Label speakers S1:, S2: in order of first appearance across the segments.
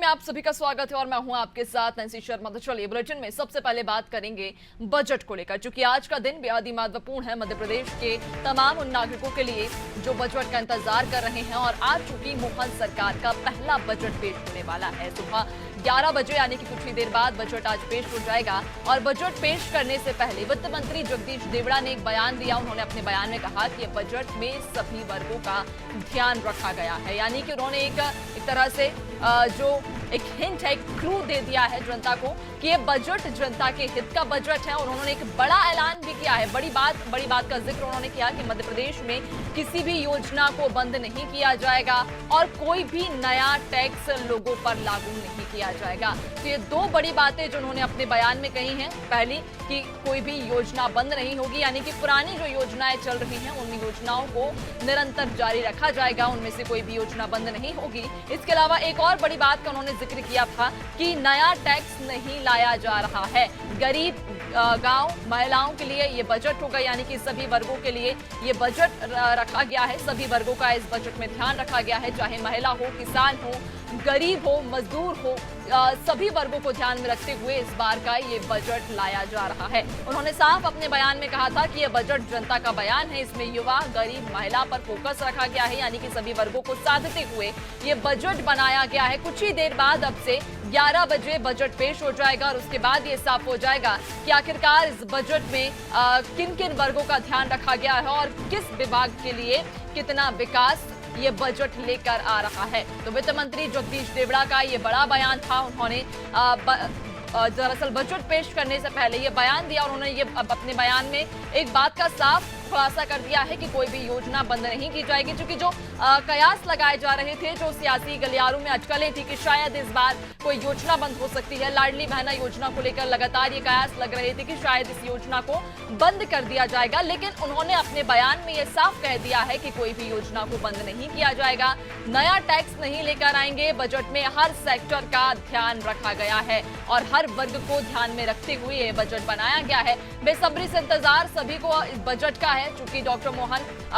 S1: में आप सभी का स्वागत है और मैं हूं आपके साथ नैन्सी शर्मा। तो चलिए बुलेटिन में सबसे पहले बात करेंगे बजट को लेकर, क्योंकि आज का दिन बेहद ही महत्वपूर्ण है मध्य प्रदेश के तमाम उन नागरिकों के लिए जो बजट का इंतजार कर रहे हैं। और आज चूंकि मोहन सरकार का पहला बजट पेश होने वाला है सुबह 11 बजे, यानी कि कुछ ही देर बाद बजट आज पेश हो जाएगा। और बजट पेश करने से पहले वित्त मंत्री जगदीश देवड़ा ने एक बयान दिया। उन्होंने अपने बयान में कहा कि बजट में सभी वर्गों का ध्यान रखा गया है, यानी कि उन्होंने एक तरह से जो एक हिंट है, एक क्लू दे दिया है जनता को कि ये बजट जनता के हित का बजट है। और उन्होंने एक बड़ा ऐलान भी किया है, बड़ी बात का जिक्र उन्होंने किया कि मध्य प्रदेश में किसी भी योजना को बंद नहीं किया जाएगा और कोई भी नया टैक्स लोगों पर लागू नहीं किया जाएगा। तो ये दो बड़ी बातें जो उन्होंने अपने बयान में कही हैं। पहली कि कोई भी योजना बंद नहीं होगी, यानी कि पुरानी जो योजनाएं चल रही हैं उन योजनाओं को निरंतर जारी रखा जाएगा, उनमें से कोई भी योजना बंद नहीं होगी। इसके अलावा एक और बड़ी बात का उन्होंने जिक्र किया था कि नया टैक्स नहीं लाया जा रहा है। गरीब गांव महिलाओं के लिए ये बजट होगा, यानी कि सभी वर्गों के लिए ये बजट रखा गया है। सभी वर्गों का इस बजट में ध्यान रखा गया है, चाहे महिला हो, किसान हो, गरीब हो, मजदूर हो, सभी वर्गों को ध्यान में रखते हुए इस बार का ये बजट लाया जा रहा है। उन्होंने साफ अपने बयान में कहा था कि यह बजट जनता का बयान है, इसमें युवा, गरीब, महिला पर फोकस रखा गया है, यानी कि सभी वर्गों को साधते हुए ये बजट बनाया गया है। कुछ ही देर बाद अब से 11 बजे बजट पेश हो जाएगा और उसके बाद ये साफ हो जाएगा कि आखिरकार इस बजट में किन किन वर्गों का ध्यान रखा गया है और किस विभाग के लिए कितना विकास ये बजट लेकर आ रहा है। तो वित्त मंत्री जगदीश देवड़ा का ये बड़ा बयान था। उन्होंने दरअसल बजट पेश करने से पहले ये बयान दिया और उन्होंने ये अपने बयान में एक बात का साफ खुलासा कर दिया है कि कोई भी योजना बंद नहीं की जाएगी। क्योंकि जो कयास लगाए जा रहे थे, जो सियासी गलियारों में अटकलें थी कि शायद इस बार कोई योजना बंद हो सकती है, लाडली बहना योजना को लेकर लगातार ये कयास लग रहे थे कि शायद इस योजना को बंद कर दिया जाएगा। लेकिन उन्होंने अपने बयान में ये साफ कह दिया है कि कोई भी योजना को बंद नहीं किया जाएगा, नया टैक्स नहीं लेकर आएंगे। बजट में हर सेक्टर का ध्यान रखा गया है और हर वर्ग को ध्यान में रखते हुए ये बजट बनाया गया है। बेसब्री से इंतजार सभी को इस बजट का है, चूंकि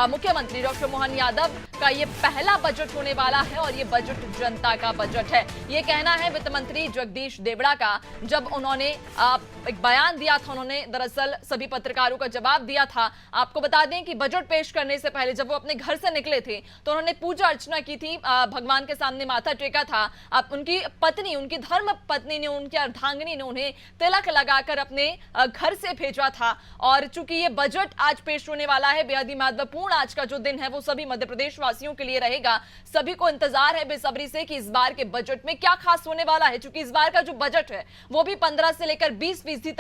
S1: मुख्यमंत्री डॉक्टर मोहन यादव का ये पहला बजट होने वाला है और ये बजट जनता का बजट है। ये कहना है वित्त मंत्री जगदीश देवड़ा का। जब उन्होंने एक बयान दिया था, उन्होंने दरअसल सभी पत्रकारों का जवाब दिया था। आपको बता दें कि बजट पेश करने से पहले जब वो अपने घर से निकले थे तो उन्होंने पूजा अर्चना की थी, भगवान के सामने माथा टेका था। अब उनकी पत्नी, उनकी धर्म पत्नी ने, उनकी अर्धांगिनी ने उन्हें तिलक लगाकर अपने घर से भेजा था। और चूंकि ये बजट आज पेश होने वाला है, बेहद ही महत्वपूर्ण आज का जो दिन है वो सभी मध्य प्रदेश वासियों के लिए रहेगा। सभी को इंतजार है बेसब्री से कि इस बार के बजट में क्या खास होने वाला है। चूंकि इस बार का जो बजट है वो भी 15 से लेकर 20%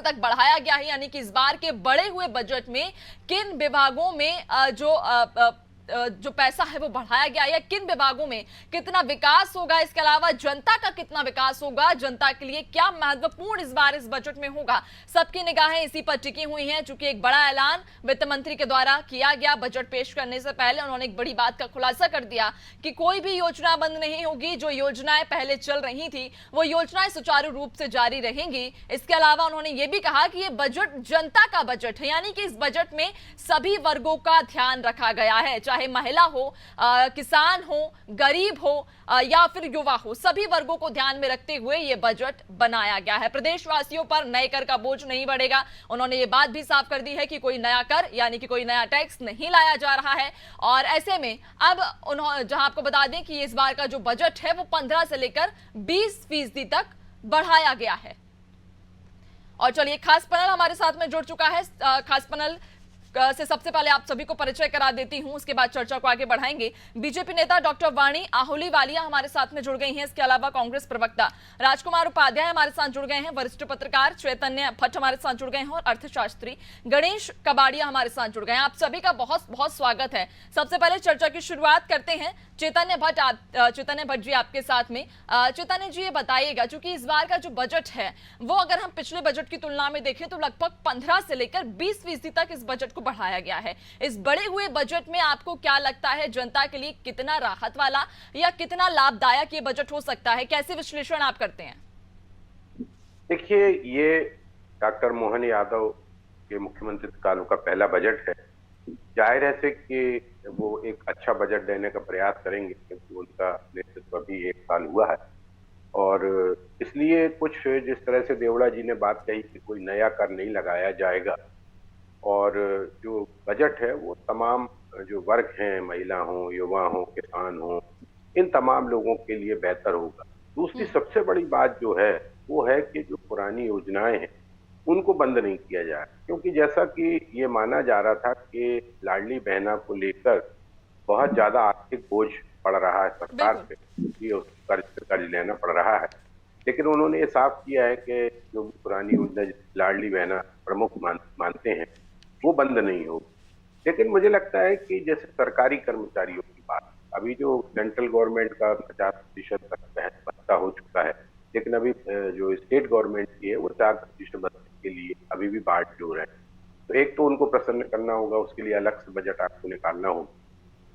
S1: तक बढ़ाया गया है, यानी कि इस बार के बढ़े हुए बजट में किन विभागों में जो पैसा है वो बढ़ाया गया या किन विभागों में कितना विकास होगा, इसके अलावा जनता का कितना विकास होगा, जनता के लिए क्या महत्वपूर्ण इस बार इस बजट में होगा, सबकी निगाहें इसी पर टिकी हुई हैं। चूंकि एक बड़ा ऐलान वित्त मंत्री के द्वारा किया गया बजट पेश करने से पहले, उन्होंने एक बड़ी बात का खुलासा कर दिया कि कोई भी योजना बंद नहीं होगी। जो योजनाएं पहले चल रही थी वो योजनाएं सुचारू रूप से जारी रहेंगी। इसके अलावा उन्होंने ये भी कहा कि ये बजट जनता का बजट है, यानी कि इस बजट में सभी वर्गों का ध्यान रखा गया है, चाहे महिला हो, किसान हो, गरीब हो या फिर युवा हो, सभी वर्गों को ध्यान में रखते हुए यह बजट बनाया गया है। प्रदेशवासियों पर नए कर का बोझ नहीं बढ़ेगा। उन्होंने ये बात भी साफ कर दी है कि कोई नया कर यानी कि कोई नया टैक्स नहीं लाया जा रहा है। और ऐसे में अब उन्होंने, जहां आपको बता दें कि इस बार का जो बजट है वो 15 से लेकर 20% तक बढ़ाया गया है। और चलिए, खास पैनल हमारे साथ में जुड़ चुका है। खास पैनल से सबसे पहले आप सभी को परिचय करा देती हूं, उसके बाद चर्चा को आगे बढ़ाएंगे। बीजेपी नेता डॉक्टर वाणी आहुलीवालिया हमारे साथ में जुड़ गई हैं। इसके अलावा कांग्रेस प्रवक्ता राजकुमार उपाध्याय हमारे साथ जुड़ गए हैं। वरिष्ठ पत्रकार चैतन्य भट्ट हमारे साथ जुड़ गए हैं और अर्थशास्त्री गणेश कबाड़िया हमारे साथ जुड़ गए हैं। आप सभी का बहुत बहुत स्वागत है। सबसे पहले चर्चा की शुरुआत करते हैं चैतन्य भट्ट जी आपके साथ में। चैतन्य जी, ये बताइएगा, चूंकि इस बार का जो बजट है वो अगर हम पिछले बजट की तुलना में देखें तो लगभग 15 से लेकर 20% तक इस बजट को बढ़ाया गया है। इस बढ़े हुए बजट में आपको क्या लगता है, जनता के लिए कितना राहत वाला या कितना लाभदायक ये बजट हो सकता है? कैसे विश्लेषण आप करते हैं?
S2: देखिए, ये डॉक्टर मोहन यादव के मुख्यमंत्री कालों का पहला बजट है जाहिर है से कि वो एक अच्छा बजट देने का प्रयास करेंगे, क्योंकि उनका नेतृत्व अभी 1 साल हुआ है। और इसलिए कुछ जिस तरह से देवड़ा जी ने बात कही कि कोई नया कर नहीं लगाया जाएगा, और जो बजट है वो तमाम जो वर्ग हैं, महिला हो, युवा हो, किसान हो, इन तमाम लोगों के लिए बेहतर होगा। दूसरी सबसे बड़ी बात जो है वो है कि जो पुरानी योजनाएं हैं उनको बंद नहीं किया जाए, क्योंकि जैसा कि ये माना जा रहा था कि लाडली बहना को लेकर बहुत ज्यादा आर्थिक बोझ पड़ रहा है सरकार
S1: बिल्कुल।
S2: पे, क्योंकि उसको कर्ज पे कर्ज लेना पड़ रहा है। लेकिन उन्होंने ये साफ किया है कि जो भी पुरानी योजना लाडली बहना प्रमुख मानते हैं वो बंद नहीं होगी। लेकिन मुझे लगता है कि जैसे सरकारी कर्मचारियों की बात, अभी जो सेंट्रल गवर्नमेंट का 50% तक भत्ता हो चुका है, लेकिन अभी जो स्टेट गवर्नमेंट की है वो 4% भत्ते के लिए अभी भी बाट जोड़ है। तो एक तो उनको प्रसन्न करना होगा, उसके लिए अलग से बजट आपको निकालना होगा।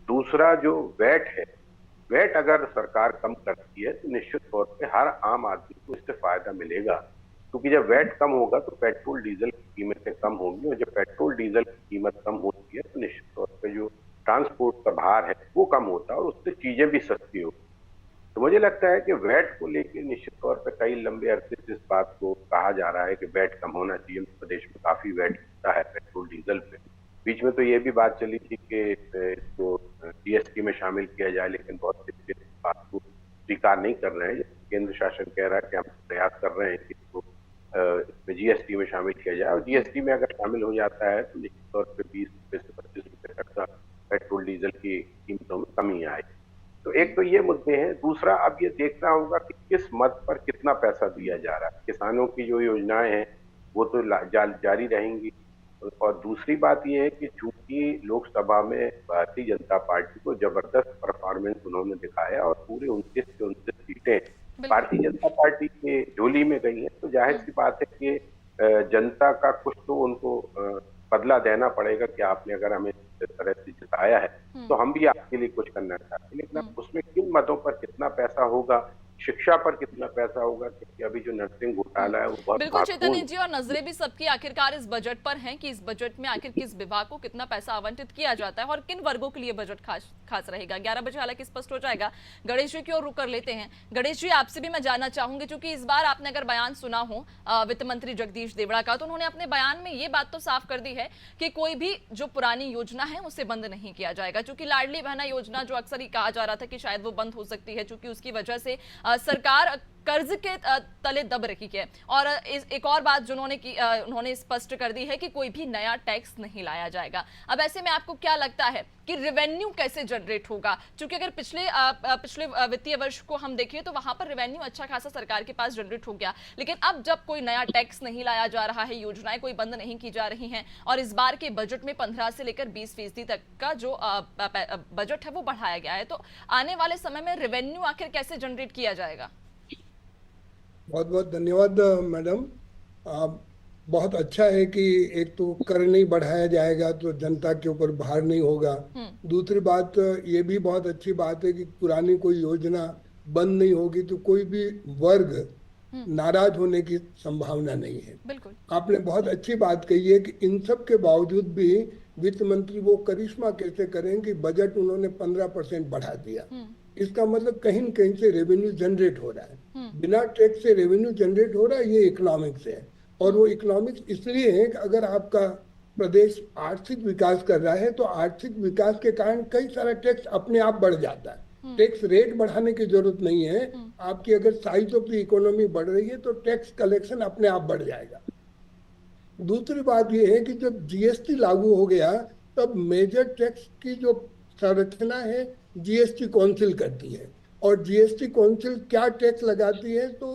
S2: दूसरा जो वैट है, वैट अगर सरकार कम करती है तो निश्चित तौर पे हर आम आदमी को इससे फायदा मिलेगा, क्योंकि जब वैट कम होगा तो पेट्रोल डीजल की कीमतें कम होंगी, और जब पेट्रोल डीजल की कीमत कम होती है तो निश्चित तौर पे जो ट्रांसपोर्ट का भार है वो कम होता है, और उससे चीजें भी सस्ती होती। तो मुझे लगता है कि वैट को लेकर निश्चित तौर पर कई लंबे अरसे से इस बात को कहा जा रहा है कि वैट कम होना चाहिए। प्रदेश में काफी वैट होता है पेट्रोल डीजल पे। बीच में तो ये भी बात चली थी कि इसको जीएसटी में शामिल किया जाए, लेकिन बहुत से इस बात को स्वीकार नहीं कर रहे हैं। केंद्र शासन कह रहा है कि हम प्रयास कर रहे हैं कि इसको इसमें जीएसटी में शामिल किया जाए, और जीएसटी में अगर शामिल हो जाता है तो निश्चित तौर पर 20 से 25 रुपए तक का पेट्रोल डीजल की कीमतों में कमी आएगी। तो एक तो ये मुद्दे हैं। दूसरा, अब ये देखना होगा कि किस मद पर कितना पैसा दिया जा रहा है। किसानों की जो योजनाएं हैं वो तो जारी रहेंगी। और दूसरी बात ये है कि चूंकि लोकसभा में भारतीय जनता पार्टी को जबरदस्त परफॉर्मेंस उन्होंने दिखाया और पूरे 29 से 29 सीटें
S1: बिल्कुल।
S2: भारतीय जनता पार्टी के झोली में गई हैं, तो जाहिर सी बात है कि जनता का कुछ तो उनको बदला देना पड़ेगा कि आपने अगर हमें इस तरह से जिताया है तो हम भी आपके लिए कुछ करना चाहते हैं। लेकिन अब उसमें किन मदों पर कितना पैसा होगा, शिक्षा पर कितना पैसा होगा, क्योंकि अभी जो नर्सिंग घोटाला है वो बहुत
S1: बिल्कुल चैतन्य
S2: महत्वपूर्ण।
S1: जी, और नजरें भी सबकी आखिरकार इस बजट पर हैं कि इस बजट में आखिर किस विभाग को कितना पैसा आवंटित किया जाता है और किन वर्गों के लिए बजट खास खास रहेगा। 11 बजे हालांकि स्पष्ट हो जाएगा। गणेश जी की ओर रुक कर लेते हैं। गणेश जी, आपसे भी मैं जानना चाहूंगी, क्योंकि इस बार आपने अगर बयान सुना हो वित्त मंत्री जगदीश देवड़ा का, तो उन्होंने अपने बयान में ये बात तो साफ कर दी है कि कोई भी जो पुरानी योजना है उसे बंद नहीं किया जाएगा। चूंकि लाडली बहना योजना जो अक्सर ही कहा जा रहा था कि शायद वो बंद हो सकती है, चूंकि उसकी वजह से सरकार कर्ज के तले दब रही है। और एक और बात जिन्होंने की उन्होंने स्पष्ट कर दी है कि कोई भी नया टैक्स नहीं लाया जाएगा। अब ऐसे में आपको क्या लगता है कि रेवेन्यू कैसे जनरेट होगा? क्योंकि अगर पिछले वित्तीय वर्ष को हम देखें तो वहां पर रेवेन्यू अच्छा खासा सरकार के पास जनरेट हो गया, लेकिन अब जब कोई नया टैक्स नहीं लाया जा रहा है, योजनाएं कोई बंद नहीं की जा रही हैं, और इस बार के बजट में 15 से लेकर 20% तक का जो बजट है वो बढ़ाया गया है, तो आने वाले समय में रेवेन्यू आखिर कैसे जनरेट किया जाएगा?
S3: बहुत बहुत धन्यवाद मैडम। आप बहुत अच्छा है कि एक तो कर नहीं बढ़ाया जाएगा तो जनता के ऊपर भार नहीं होगा। दूसरी बात ये भी बहुत अच्छी बात है कि पुरानी कोई योजना बंद नहीं होगी तो कोई भी वर्ग नाराज होने की संभावना नहीं है।
S1: बिल्कुल।
S3: आपने बहुत अच्छी बात कही है कि इन सब के बावजूद भी वित्त मंत्री वो करिश्मा कैसे करें कि बजट उन्होंने 15% बढ़ा दिया। इसका मतलब कहीं न कहीं से रेवेन्यू जनरेट हो रहा है। बिना टैक्स से रेवेन्यू जनरेट हो रहा है, ये इकोनॉमिक्स है। और वो इकोनॉमिक्स इसलिए है कि अगर आपका प्रदेश आर्थिक विकास कर रहा है तो आर्थिक विकास के कारण कई सारा टैक्स अपने आप बढ़ जाता है। टैक्स रेट बढ़ाने की जरूरत नहीं है। आपकी अगर साइज ऑफ द इकोनॉमी बढ़ रही है तो टैक्स कलेक्शन अपने आप बढ़ जाएगा। दूसरी बात यह है कि जब जीएसटी लागू हो गया तब मेजर टैक्स की जो संरचना है जीएसटी काउंसिल करती है, और जीएसटी काउंसिल क्या टैक्स लगाती है तो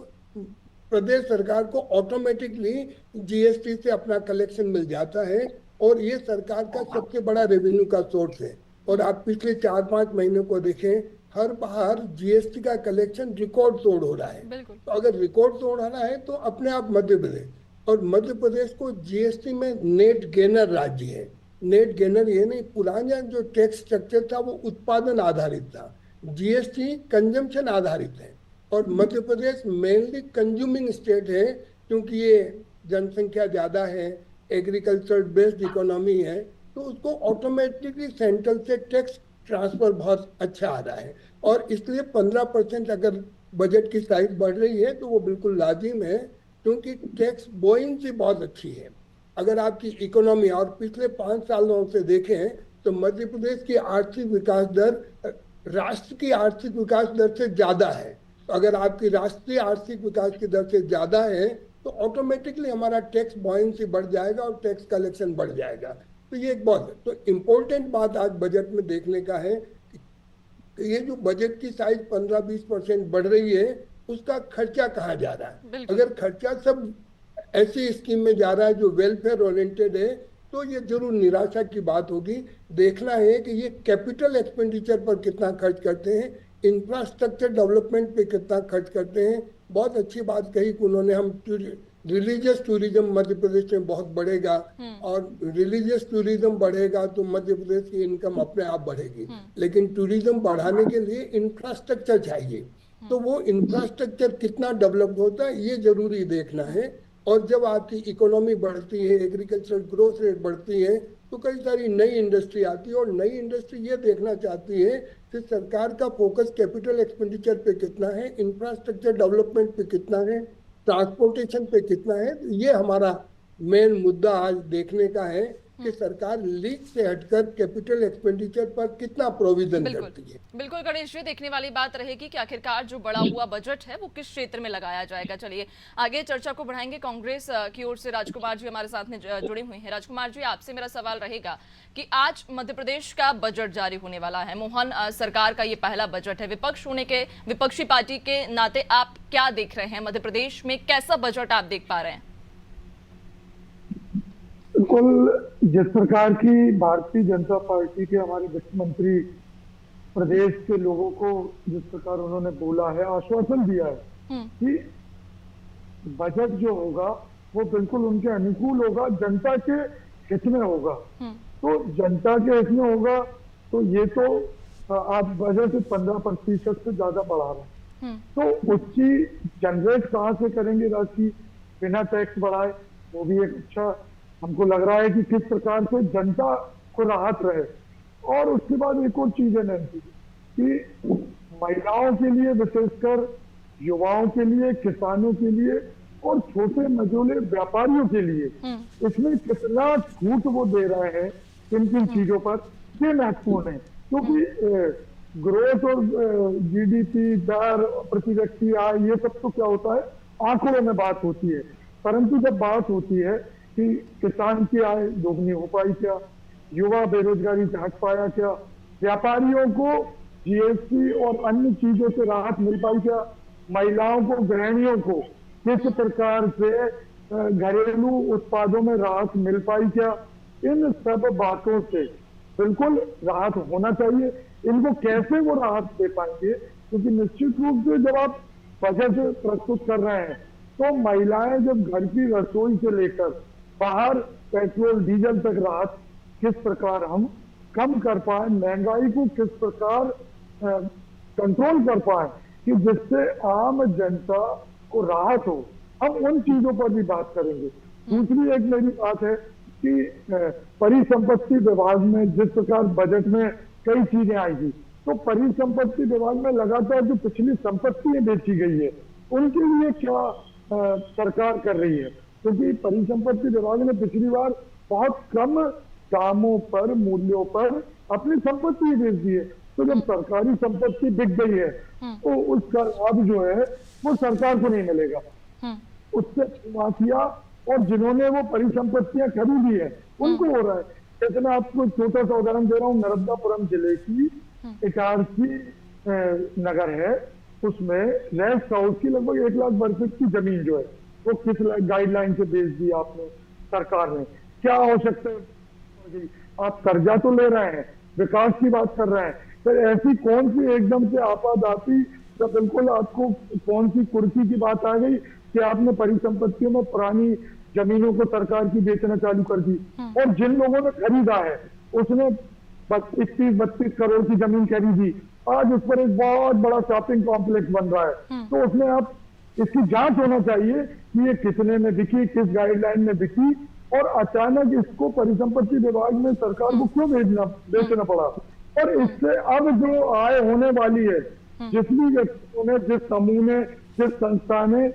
S3: प्रदेश सरकार को ऑटोमेटिकली जीएसटी से अपना कलेक्शन मिल जाता है, और ये सरकार का सबसे बड़ा रेवेन्यू का सोर्स है। और आप पिछले 4-5 महीनों को देखें, हर बार जीएसटी का कलेक्शन रिकॉर्ड तोड़ हो रहा है। तो अगर रिकॉर्ड तोड़ हो रहा है तो अपने आप मध्य प्रदेश, और मध्य प्रदेश को जीएसटी में नेट गेनर राज्य है। नेट गेनर ये नहीं, पुराना जो टैक्स स्ट्रक्चर था वो उत्पादन आधारित था, जीएसटी कंजम्पशन आधारित है। और Madhya Pradesh mainly consuming state है, क्योंकि ये जनसंख्या ज्यादा है, एग्रीकल्चर बेस्ड इकोनॉमी है, तो उसको ऑटोमेटिकली सेंट्रल से टैक्स ट्रांसफर बहुत अच्छा आ रहा है। और इसलिए 15% अगर बजट की साइज बढ़ रही है तो वो बिल्कुल लाजिम है, क्योंकि टैक्स बोइंसी बहुत अच्छी है। अगर आपकी इकोनॉमी और पिछले 5 सालों से देखें तो मध्य प्रदेश की आर्थिक विकास दर राष्ट्र की आर्थिक विकास दर से ज्यादा है। तो अगर आपकी राष्ट्रीय आर्थिक विकास की दर से ज्यादा है तो ऑटोमेटिकली हमारा टैक्स बॉयंसी बढ़ जाएगा और टैक्स कलेक्शन बढ़ जाएगा। तो ये एक बहुत तो इम्पोर्टेंट बात आज बजट में देखने का है कि ये जो बजट की साइज 15-20% बढ़ रही है उसका खर्चा कहाँ जा रहा है। अगर खर्चा सब ऐसी स्कीम में जा रहा है जो वेलफेयर ओरिएंटेड है तो ये जरूर निराशा की बात होगी। देखना है कि ये कैपिटल एक्सपेंडिचर पर कितना खर्च करते हैं, इंफ्रास्ट्रक्चर डेवलपमेंट पे कितना खर्च करते हैं। बहुत अच्छी बात कही कि उन्होंने हम रिलीजियस टूरिज्म मध्य प्रदेश में बहुत बढ़ेगा, और रिलीजियस टूरिज्म बढ़ेगा तो मध्य प्रदेश की इनकम अपने आप बढ़ेगी। लेकिन टूरिज्म बढ़ाने के लिए इंफ्रास्ट्रक्चर चाहिए, तो वो इंफ्रास्ट्रक्चर कितना डेवलप होता है ये जरूरी देखना है। और जब आपकी इकोनॉमी बढ़ती है, एग्रीकल्चर ग्रोथ रेट बढ़ती है, तो कई सारी नई इंडस्ट्री आती है, और नई इंडस्ट्री ये देखना चाहती है कि सरकार का फोकस कैपिटल एक्सपेंडिचर पे कितना है, इंफ्रास्ट्रक्चर डेवलपमेंट पे कितना है, ट्रांसपोर्टेशन पे कितना है। ये हमारा मेन मुद्दा आज देखने का है कि सरकार लीक से हटकर कैपिटल एक्सपेंडिचर पर कितना प्रोविजन करती है।
S1: बिल्कुल गणेश जी, देखने वाली बात रहेगी कि आखिरकार जो बढ़ा हुआ बजट है वो किस क्षेत्र में लगाया जाएगा। चलिए आगे चर्चा को बढ़ाएंगे। कांग्रेस की ओर से राजकुमार जी हमारे साथ में जुड़े हुए हैं। राजकुमार जी, आपसे मेरा सवाल रहेगा कि आज मध्य प्रदेश का बजट जारी होने वाला है। मोहन सरकार का ये पहला बजट है। विपक्ष होने के, विपक्षी पार्टी के नाते आप क्या देख रहे हैं? मध्य प्रदेश में कैसा बजट आप देख पा रहे हैं?
S4: बिल्कुल, जिस प्रकार की भारतीय जनता पार्टी के हमारे वित्त मंत्री प्रदेश के लोगों को जिस प्रकार उन्होंने बोला है, आश्वासन दिया है कि बजट जो होगा वो बिल्कुल उनके अनुकूल होगा, जनता के हित में होगा। तो जनता के हित में होगा तो ये तो आप बजट 15% से ज्यादा बढ़ा रहे हैं, तो उसकी जनरेट कहाँ से करेंगे राशि बिना टैक्स बढ़ाए? वो भी एक अच्छा हमको लग रहा है कि किस प्रकार से जनता को राहत रहे। और उसके बाद एक और चीज है नैन्सी कि महिलाओं के लिए, विशेषकर युवाओं के लिए, किसानों के लिए और छोटे मझोले व्यापारियों के लिए इसमें कितना छूट वो दे रहे हैं किन किन चीजों पर, ये महत्वपूर्ण है। क्योंकि ग्रोथ और जीडीपी दर, प्रति व्यक्ति आय, ये सब तो क्या होता है आंकड़ों में बात होती है, परंतु जब बात होती है कि किसान की आय दोगुनी हो पाई क्या, युवा बेरोजगारी से हट पाया क्या, व्यापारियों को जीएसटी और अन्य चीजों से राहत मिल पाई क्या, महिलाओं को, गृहिणियों को किस प्रकार से घरेलू उत्पादों में राहत मिल पाई क्या, इन सब बातों से बिल्कुल राहत होना चाहिए। इनको कैसे वो राहत दे पाएंगे, क्योंकि निश्चित रूप से जब आप बजट प्रस्तुत कर रहे हैं तो महिलाएं जब घर की रसोई से लेकर बाहर पेट्रोल डीजल तक राहत किस प्रकार हम कम कर पाए, महंगाई को किस प्रकार कंट्रोल कर पाए कि जिससे आम जनता को राहत हो, हम उन चीजों पर भी बात करेंगे। दूसरी एक मेरी बात है कि परिसंपत्ति विभाग में जिस प्रकार बजट में कई चीजें आएगी, तो परिसंपत्ति विभाग में लगातार जो पिछली संपत्तियां बेची गई है उनके लिए क्या सरकार कर रही है, क्योंकि परिसंपत्ति विभाग ने पिछली बार बहुत कम दामों पर, मूल्यों पर अपनी संपत्ति बेच दी है। तो जब सरकारी संपत्ति बिक गई है तो उसका लाभ जो है वो सरकार को नहीं मिलेगा, उससे माफिया और जिन्होंने वो परिसंपत्तियां खरीदी है उनको हो रहा है। जैसे मैं आपको छोटा सा उदाहरण दे रहा हूँ, नर्मदापुरम जिले की इटारसी नगर है, उसमें रेस्ट हाउस की लगभग 1 लाख वर्ग फीट की जमीन जो है वो किस गाइडलाइन से बेच दी आपने, सरकार ने? क्या आवश्यकता है? आप कर्जा तो ले रहे हैं, विकास की बात कर रहे हैं, फिर ऐसी कौन सी एकदम से आपादाती या बिल्कुल आपको कौन सी कुर्सी की बात आ गई कि आपने परिसंपत्तियों में पुरानी जमीनों को सरकार की बेचना चालू कर दी? और जिन लोगों ने खरीदा है उसने 31-32 करोड़ की जमीन खरीदी, आज उस पर एक बहुत बड़ा शॉपिंग कॉम्प्लेक्स बन रहा है। तो उसमें आप इसकी जांच होना चाहिए कि ये कितने में बिकी, किस गाइडलाइन में बिकी और अचानक इसको परिसंपत्ति विभाग में सरकार को क्यों बेचना पड़ा। और इससे अब जो आय होने वाली है, जिस भी व्यक्तियों ने, जिस समूह ने, जिस संस्था ने,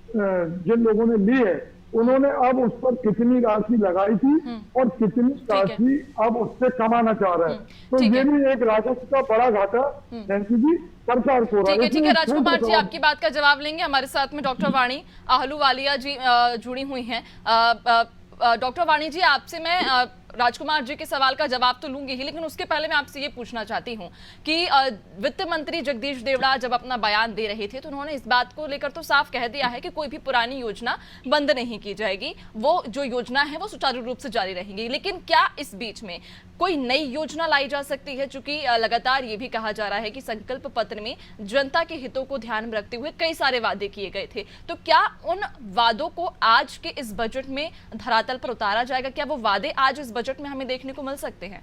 S4: जिन लोगों ने ली है, उन्होंने अब उस पर कितनी राशि लगाई थी और कितनी राशि अब उससे कमाना चाह रहे हैं। तो ये भी एक राजस्व का बड़ा घाटा नैन्सी जी सरकार को रहा है।
S1: ठीक है राजकुमार जी, आपकी बात का जवाब लेंगे। हमारे साथ में डॉक्टर वाणी आहलूवालिया जी जुड़ी हुई हैं। डॉक्टर वाणी जी, आपसे मैं राजकुमार जी के सवाल का जवाब तो लूंगी ही, लेकिन उसके पहले मैं आपसे ये पूछना चाहती हूं कि वित्त मंत्री जगदीश देवड़ा जब अपना बयान दे रहे थे तो उन्होंने इस बात को लेकर तो साफ कह दिया है कि कोई भी पुरानी योजना बंद नहीं की जाएगी, वो जो योजना है वो सुचारू रूप से जारी रहेंगी। लेकिन क्या इस बीच में कोई नई योजना लाई जा सकती है? चूंकि लगातार ये भी कहा जा रहा है कि संकल्प पत्र में जनता के हितों को ध्यान में रखते हुए कई सारे वादे किए गए थे, तो क्या उन वादों को आज के इस बजट में धरातल पर उतारा जाएगा? क्या वो वादे आज इस बजट में हमें देखने को मिल सकते हैं?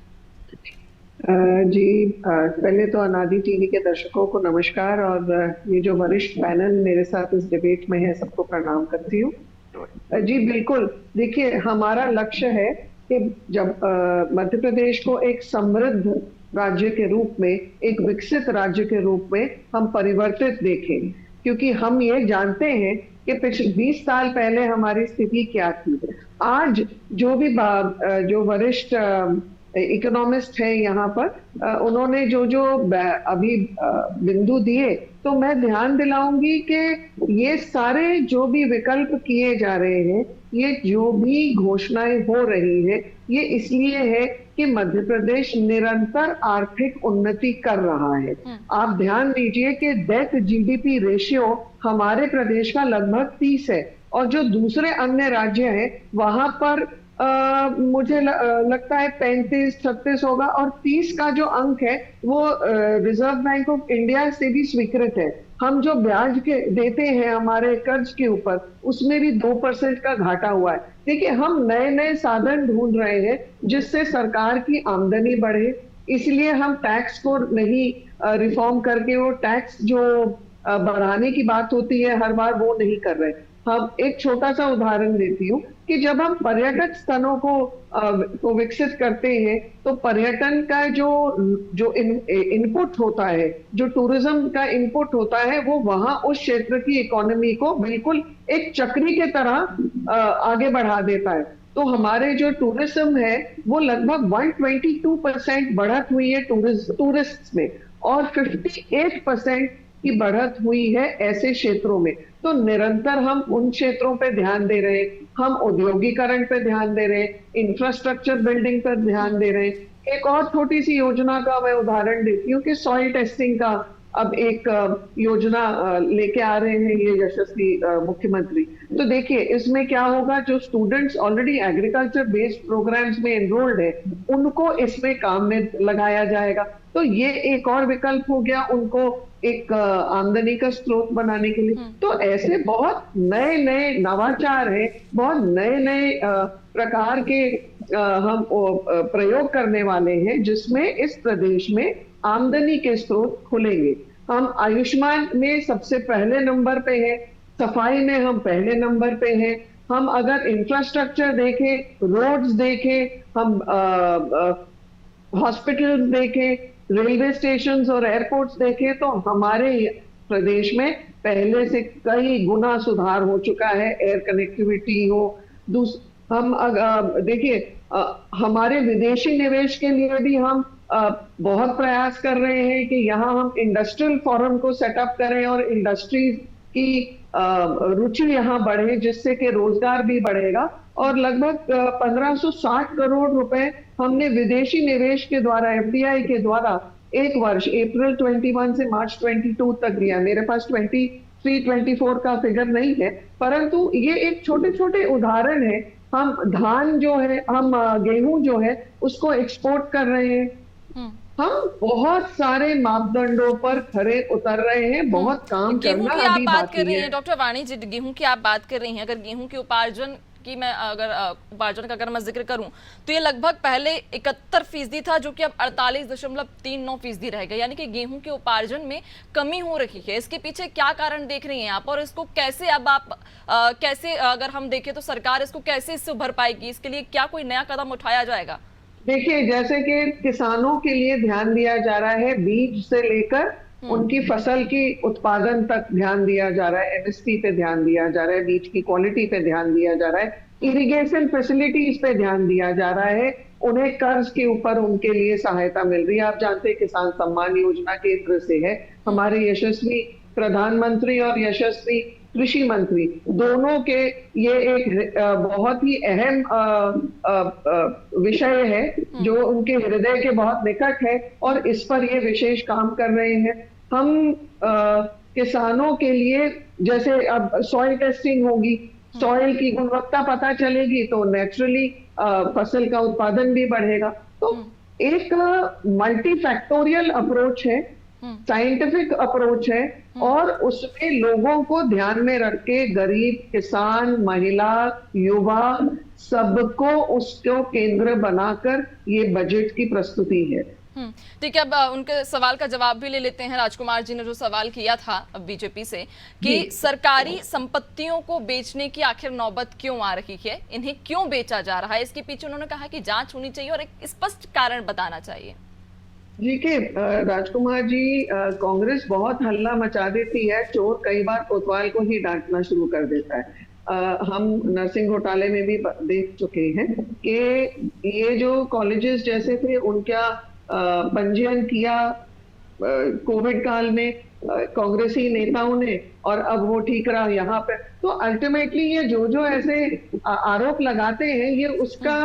S5: जी, पहले तो अनादि टीवी के दर्शकों को नमस्कार, और ये जो वरिष्ठ पैनल मेरे साथ इस डिबेट में है, सबको प्रणाम करती हूँ। जी बिल्कुल, देखिए, हमारा लक्ष्य है कि जब मध्य प्रदेश को एक समृद्ध राज्य के रूप में, एक विकसित राज्य के रूप में हम परिवर्तित देखें, क्योंकि हम ये जानते हैं कि पिछले 20 साल पहले हमारी स्थिति क्या थी। आज जो भी जो वरिष्ठ इकोनॉमिस्ट है यहाँ पर, उन्होंने जो अभी बिंदु दिए, तो मैं ध्यान दिलाऊंगी कि ये सारे जो भी विकल्प किए जा रहे हैं, ये जो भी घोषणाएं हो रही है, ये इसलिए है कि मध्य प्रदेश निरंतर आर्थिक उन्नति कर रहा है। आप ध्यान दीजिए कि डेट जीडीपी रेशियो हमारे प्रदेश का लगभग 30 है, और जो दूसरे अन्य राज्य हैं वहां पर मुझे लगता है 35-36 होगा, और 30 का जो अंक है वो रिजर्व बैंक ऑफ इंडिया से भी स्वीकृत है। हम जो ब्याज के देते हैं हमारे कर्ज के ऊपर, उसमें भी 2% का घाटा हुआ है। देखिए, हम नए नए साधन ढूंढ रहे हैं जिससे सरकार की आमदनी बढ़े, इसलिए हम टैक्स को नहीं रिफॉर्म करके वो टैक्स जो बढ़ाने की बात होती है हर बार, वो नहीं कर रहे। हम एक छोटा सा उदाहरण देती हूँ कि जब हम पर्यटक स्थलों को विकसित करते हैं, तो पर्यटन का जो इनपुट होता है, जो टूरिज्म का इनपुट होता है, वो वहां उस क्षेत्र की इकोनॉमी को बिल्कुल एक चक्री के तरह आगे बढ़ा देता है। तो हमारे जो टूरिज्म है वो लगभग 122% बढ़त हुई है टूरिस्ट में, और 58% की बढ़त हुई है ऐसे क्षेत्रों में। तो निरंतर हम उन क्षेत्रों पे ध्यान दे रहे हैं, हम औद्योगिकरण पे ध्यान दे रहे हैं, इंफ्रास्ट्रक्चर बिल्डिंग पर ध्यान दे रहे हैं। एक और छोटी सी योजना का मैं उदाहरण देती हूँ कि सॉइल टेस्टिंग का अब एक योजना लेके आ रहे हैं ये यशस्वी मुख्यमंत्री। तो देखिए, इसमें क्या होगा, जो students already agriculture based programmes में एनरोल्ड है, उनको इसमें काम में लगाया जाएगा। तो ये एक और विकल्प हो गया उनको एक आमदनी का स्रोत बनाने के लिए। तो ऐसे बहुत नए नए नवाचार है, बहुत नए नए प्रकार के हम प्रयोग करने वाले हैं, जिसमें इस प्रदेश में आमदनी के स्रोत खुलेंगे। हम आयुष्मान में सबसे पहले नंबर पे हैं, सफाई में हम पहले नंबर पे हैं। हम अगर इंफ्रास्ट्रक्चर देखें, रोड्स देखें, हम हॉस्पिटल्स देखें, रेलवे स्टेशंस और एयरपोर्ट्स देखें, तो हमारे प्रदेश में पहले से कई गुना सुधार हो चुका है। एयर कनेक्टिविटी हो, हम देखिए, हमारे विदेशी निवेश के लिए भी हम बहुत प्रयास कर रहे हैं कि यहाँ हम इंडस्ट्रियल फोरम को सेटअप करें और इंडस्ट्रीज की रुचि यहाँ बढ़े, जिससे कि रोजगार भी बढ़ेगा। और लगभग 1560 करोड़ रुपए हमने विदेशी निवेश के द्वारा, एफडीआई के द्वारा, एक वर्ष अप्रैल 21 से मार्च 22 तक दिया। मेरे पास 23-24 का फिगर नहीं है, परंतु ये एक छोटे छोटे उदाहरण है। हम धान जो है, हम गेहूं जो है, उसको एक्सपोर्ट कर रहे हैं। हम बहुत सारे मापदंडों पर खरे उतर रहे हैं, बहुत काम करना अभी बाकी है।
S1: डॉक्टर वाणी जी, गेहूं की आप बात कर रही हैं, अगर गेहूं के उपार्जन की मैं अगर उपार्जन का अगर मैं जिक्र करूं तो ये लगभग पहले 71% था, जो कि अब 48.39% रह गया, यानी कि गेहूं के उपार्जन में कमी हो रही है। इसके पीछे क्या कारण देख रही हैं आप, और इसको कैसे अब आप कैसे अगर हम देखें तो सरकार इसको कैसे इससे उभर पाएगी, इसके लिए क्या कोई नया कदम उठाया जाएगा?
S5: देखिए, जैसे कि किसानों के लिए ध्यान दिया जा रहा है, बीज से लेकर उनकी फसल की उत्पादन तक ध्यान दिया जा रहा है, एमएसपी पे ध्यान दिया जा रहा है, बीज की क्वालिटी पे ध्यान दिया जा रहा है, इरिगेशन फैसिलिटीज पे ध्यान दिया जा रहा है, उन्हें कर्ज के ऊपर उनके लिए सहायता मिल रही है। आप जानते हैं किसान सम्मान योजना केंद्र से है, हमारे यशस्वी प्रधानमंत्री और यशस्वी कृषि मंत्री दोनों के ये एक बहुत ही अहम विषय है जो उनके हृदय के बहुत निकट है, और इस पर ये विशेष काम कर रहे हैं। हम किसानों के लिए, जैसे अब सॉइल टेस्टिंग होगी, सॉइल की गुणवत्ता पता चलेगी तो नेचुरली फसल का उत्पादन भी बढ़ेगा। तो एक मल्टीफैक्टोरियल अप्रोच है, साइंटिफिक अप्रोच है, और उसमें लोगों को ध्यान में रख के गरीब, किसान, महिला, युवा सबको उसको केंद्र बनाकर ये बजट की प्रस्तुति है।
S1: ठीक है, अब उनके सवाल का जवाब भी ले लेते हैं। राजकुमार जी ने जो सवाल किया था बीजेपी से कि सरकारी संपत्तियों को बेचने की आखिर नौबत क्यों आ रही है, इन्हें क्यों बेचा जा रहा है, इसके पीछे उन्होंने कहा कि जांच होनी चाहिए और एक स्पष्ट कारण बताना चाहिए।
S5: जी के राजकुमार जी, कांग्रेस बहुत हल्ला मचा देती है, चोर कई बार कोतवाल को ही डांटना शुरू कर देता है। हम नर्सिंग घोटाले में भी देख चुके हैं कि ये जो कॉलेजेस जैसे थे उनका पंजीयन किया कोविड काल में कांग्रेसी नेताओं ने, और अब वो ठीक रहा यहाँ पे। तो अल्टीमेटली ये जो ऐसे आरोप लगाते हैं, ये उसका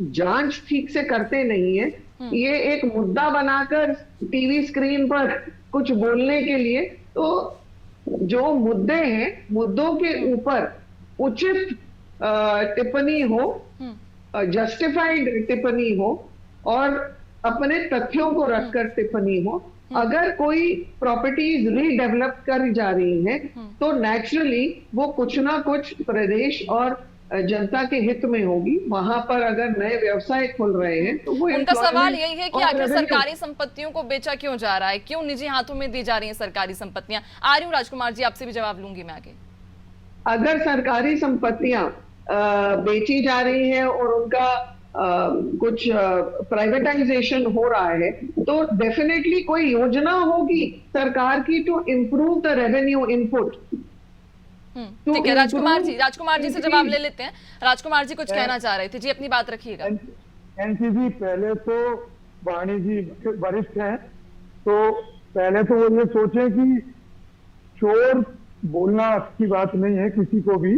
S5: जांच ठीक से करते नहीं है। ये एक मुद्दा बनाकर टीवी स्क्रीन पर कुछ बोलने के लिए, तो जो मुद्दे हैं, मुद्दों के ऊपर उचित टिप्पणी हो, जस्टिफाइड टिप्पणी हो, और अपने तथ्यों को रखकर टिप्पणी हो। अगर कोई प्रॉपर्टीज रीडेवलप कर जा रही हैं, तो नेचुरली वो कुछ ना कुछ प्रदेश और जनता के हित में होगी। वहां पर अगर नए व्यवसाय खुल रहे हैं तो वो
S1: उनका सवाल यही है कि आखिर सरकारी संपत्तियों को बेचा क्यों जा रहा है, क्यों निजी हाथों में दी जा रही हैं सरकारी संपत्तियां। आ रही हूँ राजकुमार जी, आपसे भी जवाब लूंगी मैं आगे।
S5: अगर सरकारी संपत्तियां बेची जा रही हैं और उनका कुछ प्राइवेटाइजेशन हो रहा है, तो डेफिनेटली कोई योजना होगी सरकार की to improve the revenue input.
S1: ठीक है, राजकुमार जी से जवाब ले लेते हैं। राजकुमार जी कुछ कहना चाह रहे थे, जी अपनी बात रखिएगा।
S4: एनसी जी, पहले तो वाणी जी वरिष्ठ हैं, तो पहले तो वो ये सोचे कि चोर बोलना अच्छी बात नहीं है किसी को भी,